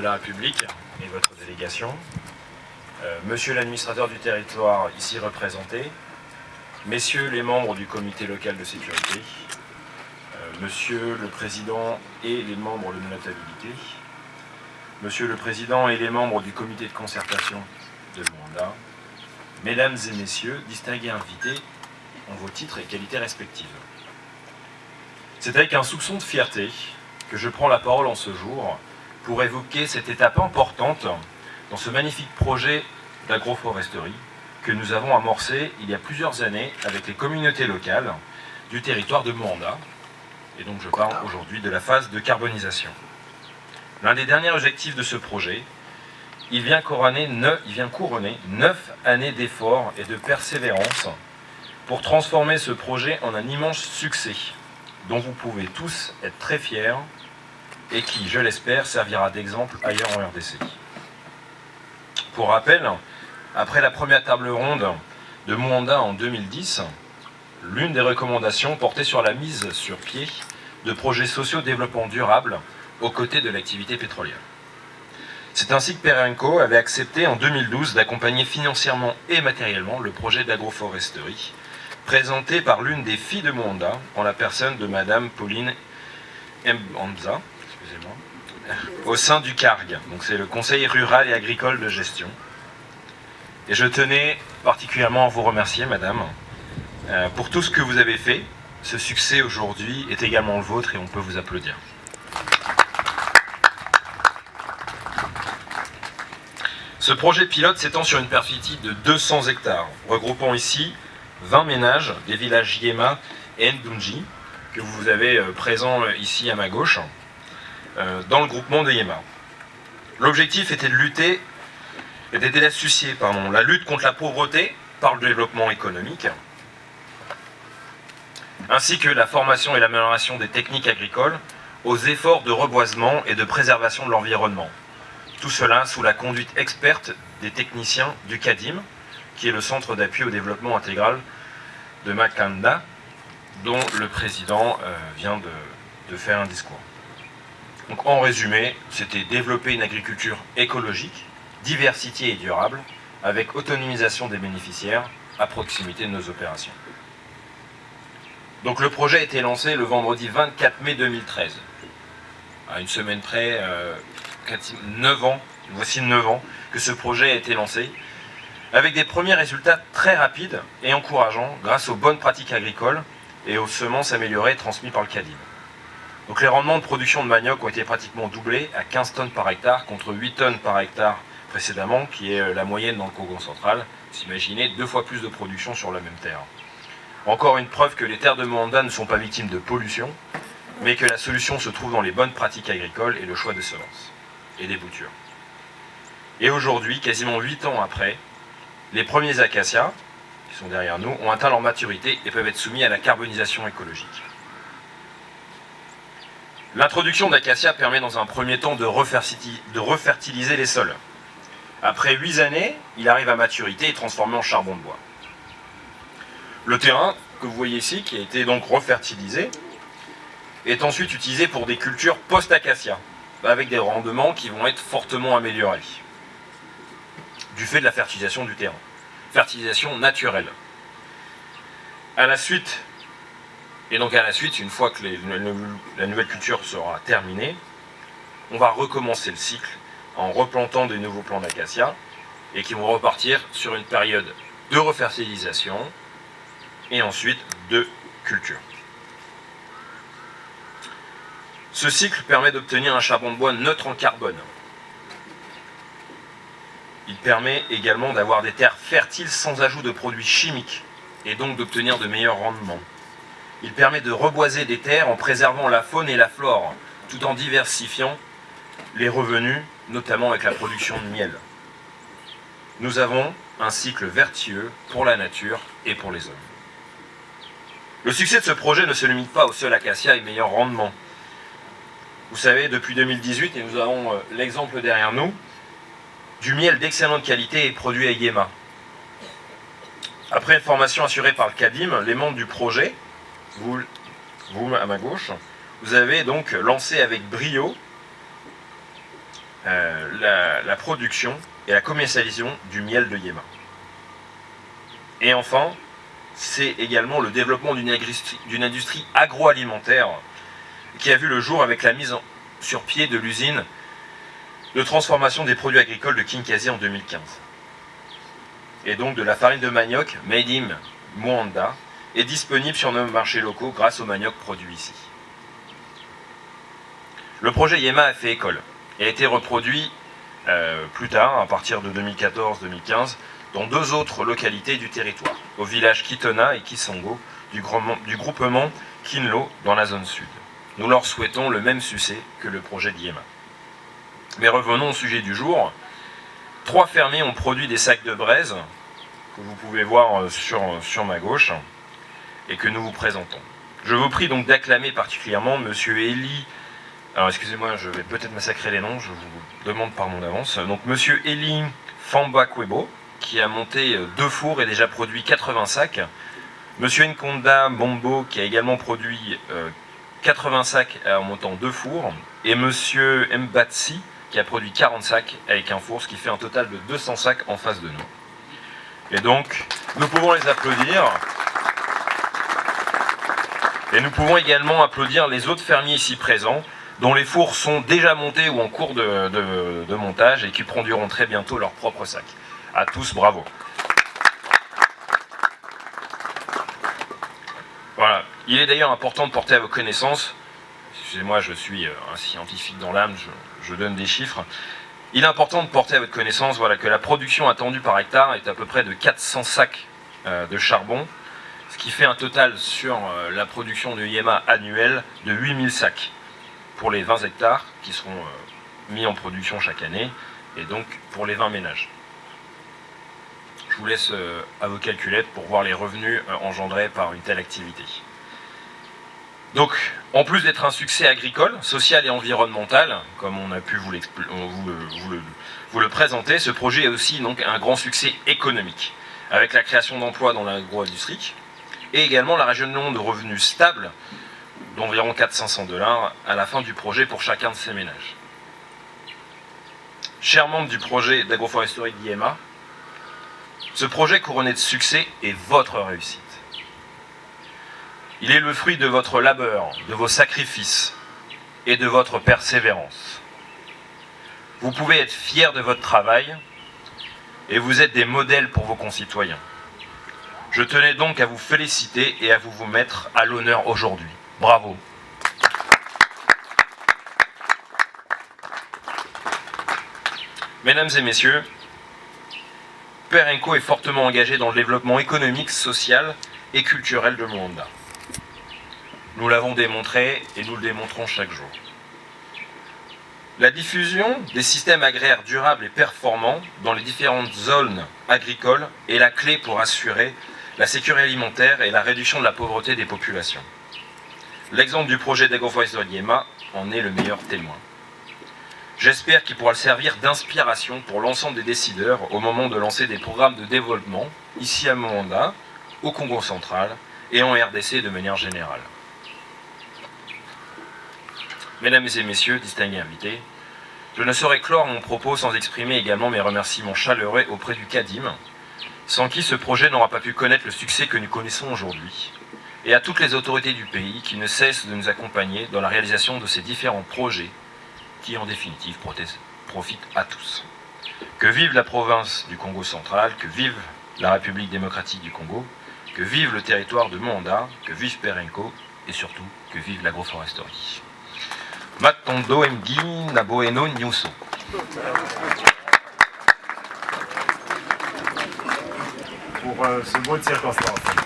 la République et votre délégation, monsieur l'administrateur du territoire ici représenté, messieurs les membres du comité local de sécurité, monsieur le président et les membres de notabilité, monsieur le président et les membres du comité de concertation de Luanda, mesdames et messieurs, distingués invités en vos titres et qualités respectives. C'est avec un soupçon de fierté que je prends la parole en ce jour pour évoquer cette étape importante dans ce magnifique projet d'agroforesterie que nous avons amorcé il y a plusieurs années avec les communautés locales du territoire de Luanda. Et donc je parle aujourd'hui de la phase de carbonisation. L'un des derniers objectifs de ce projet, il vient couronner 9 années d'efforts et de persévérance pour transformer ce projet en un immense succès dont vous pouvez tous être très fiers et qui, je l'espère, servira d'exemple ailleurs en RDC. Pour rappel, après la première table ronde de Luanda en 2010, l'une des recommandations portait sur la mise sur pied de projets sociaux de développement durable aux côtés de l'activité pétrolière. C'est ainsi que Perenco avait accepté en 2012 d'accompagner financièrement et matériellement le projet d'agroforesterie présenté par l'une des filles de Luanda en la personne de Madame Pauline Mbanza, au sein du CARG, donc c'est le Conseil rural et agricole de gestion. Et je tenais particulièrement à vous remercier, Madame, pour tout ce que vous avez fait. Ce succès aujourd'hui est également le vôtre et on peut vous applaudir. Ce projet pilote s'étend sur une superficie de 200 hectares, regroupant ici 20 ménages des villages Yema et Ndunji, que vous avez présents ici à ma gauche, dans le groupement de Yema. L'objectif était d'associer la lutte contre la pauvreté par le développement économique, ainsi que la formation et l'amélioration des techniques agricoles aux efforts de reboisement et de préservation de l'environnement. Tout cela sous la conduite experte des techniciens du CADIM, qui est le centre d'appui au développement intégral de Makanda, dont le président vient de faire un discours. Donc en résumé, c'était développer une agriculture écologique, diversifiée et durable, avec autonomisation des bénéficiaires à proximité de nos opérations. Donc le projet a été lancé le vendredi 24 mai 2013. À une semaine près, 9 ans, voici 9 ans que ce projet a été lancé, avec des premiers résultats très rapides et encourageants grâce aux bonnes pratiques agricoles et aux semences améliorées transmises par le CADIM. Donc les rendements de production de manioc ont été pratiquement doublés à 15 tonnes par hectare contre 8 tonnes par hectare précédemment, qui est la moyenne dans le Congo central. Vous imaginez 2 fois plus de production sur la même terre. Encore une preuve que les terres de Luanda ne sont pas victimes de pollution, mais que la solution se trouve dans les bonnes pratiques agricoles et le choix des semences et des boutures. Et aujourd'hui, quasiment 8 ans après, les premiers acacias, qui sont derrière nous, ont atteint leur maturité et peuvent être soumis à la carbonisation écologique. L'introduction d'acacia permet dans un premier temps de refertiliser les sols. Après 8 années, il arrive à maturité et est transformé en charbon de bois. Le terrain que vous voyez ici, qui a été donc refertilisé, est ensuite utilisé pour des cultures post-acacia, avec des rendements qui vont être fortement améliorés, du fait de la fertilisation du terrain. Fertilisation naturelle. À la suite, une fois que la nouvelle culture sera terminée, on va recommencer le cycle en replantant de nouveaux plants d'acacia et qui vont repartir sur une période de refertilisation et ensuite de culture. Ce cycle permet d'obtenir un charbon de bois neutre en carbone. Il permet également d'avoir des terres fertiles sans ajout de produits chimiques et donc d'obtenir de meilleurs rendements. Il permet de reboiser des terres en préservant la faune et la flore, tout en diversifiant les revenus, notamment avec la production de miel. Nous avons un cycle vertueux pour la nature et pour les hommes. Le succès de ce projet ne se limite pas au seul acacia et meilleur rendement. Vous savez, depuis 2018, et nous avons l'exemple derrière nous, du miel d'excellente qualité est produit à Yema. Après une formation assurée par le CADIM, les membres du projet, vous à ma gauche, vous avez donc lancé avec brio la production et la commercialisation du miel de Yéma. Et enfin, c'est également le développement d'une industrie agroalimentaire qui a vu le jour avec la mise sur pied de l'usine de transformation des produits agricoles de Kinkazi en 2015. Et donc de la farine de manioc Made in Moanda est disponible sur nos marchés locaux grâce au manioc produit ici. Le projet Yéma a fait école et a été reproduit plus tard, à partir de 2014-2015, dans 2 autres localités du territoire, au village Kitona et Kisongo du groupement Kinlo dans la zone sud. Nous leur souhaitons le même succès que le projet de Yéma. Mais revenons au sujet du jour. 3 fermiers ont produit des sacs de braise, que vous pouvez voir sur ma gauche, et que nous vous présentons. Je vous prie donc d'acclamer particulièrement Monsieur Eli. Alors excusez-moi, je vais peut-être massacrer les noms, je vous demande pardon d'avance. Donc Monsieur Eli Fambakwebo, qui a monté 2 fours et déjà produit 80 sacs. Monsieur Nkonda Bombo, qui a également produit 80 sacs en montant 2 fours. Et Monsieur Mbatsi, qui a produit 40 sacs avec un four, ce qui fait un total de 200 sacs en face de nous. Et donc, nous pouvons les applaudir. Et nous pouvons également applaudir les autres fermiers ici présents, dont les fours sont déjà montés ou en cours de montage et qui produiront très bientôt leurs propres sacs. À tous, bravo. Voilà. Il est d'ailleurs important de porter à vos connaissances, excusez-moi, je suis un scientifique dans l'âme, je donne des chiffres. Il est important de porter à votre connaissance que la production attendue par hectare est à peu près de 400 sacs de charbon, ce qui fait un total sur la production de Yéma annuelle de 8000 sacs pour les 20 hectares qui seront mis en production chaque année, et donc pour les 20 ménages. Je vous laisse à vos calculettes pour voir les revenus engendrés par une telle activité. Donc, en plus d'être un succès agricole, social et environnemental, comme on a pu vous le présenter, ce projet est aussi donc un grand succès économique, avec la création d'emplois dans l'agro-industrie, et également la région de revenus stable, d'environ 400-500 $ à la fin du projet pour chacun de ces ménages. Chers membres du projet d'agroforesterie de Yéma, ce projet couronné de succès est votre réussite. Il est le fruit de votre labeur, de vos sacrifices et de votre persévérance. Vous pouvez être fiers de votre travail et vous êtes des modèles pour vos concitoyens. Je tenais donc à vous féliciter et à vous mettre à l'honneur aujourd'hui. Bravo. Mesdames et messieurs, Perenco est fortement engagé dans le développement économique, social et culturel de Moanda. Nous l'avons démontré et nous le démontrons chaque jour. La diffusion des systèmes agraires durables et performants dans les différentes zones agricoles est la clé pour assurer la sécurité alimentaire et la réduction de la pauvreté des populations. L'exemple du projet d'agroforesterie de Yéma en est le meilleur témoin. J'espère qu'il pourra servir d'inspiration pour l'ensemble des décideurs au moment de lancer des programmes de développement, ici à Moanda, au Congo central et en RDC de manière générale. Mesdames et messieurs, distingués invités, je ne saurais clore mon propos sans exprimer également mes remerciements chaleureux auprès du CADIM, sans qui ce projet n'aura pas pu connaître le succès que nous connaissons aujourd'hui, et à toutes les autorités du pays qui ne cessent de nous accompagner dans la réalisation de ces différents projets qui, en définitive, profitent à tous. Que vive la province du Congo central, que vive la République démocratique du Congo, que vive le territoire de Moanda, que vive Perenco, et surtout, que vive l'agroforesterie. Matondo Mgi Naboeno Nyuso. Pour ce mot de circonstance.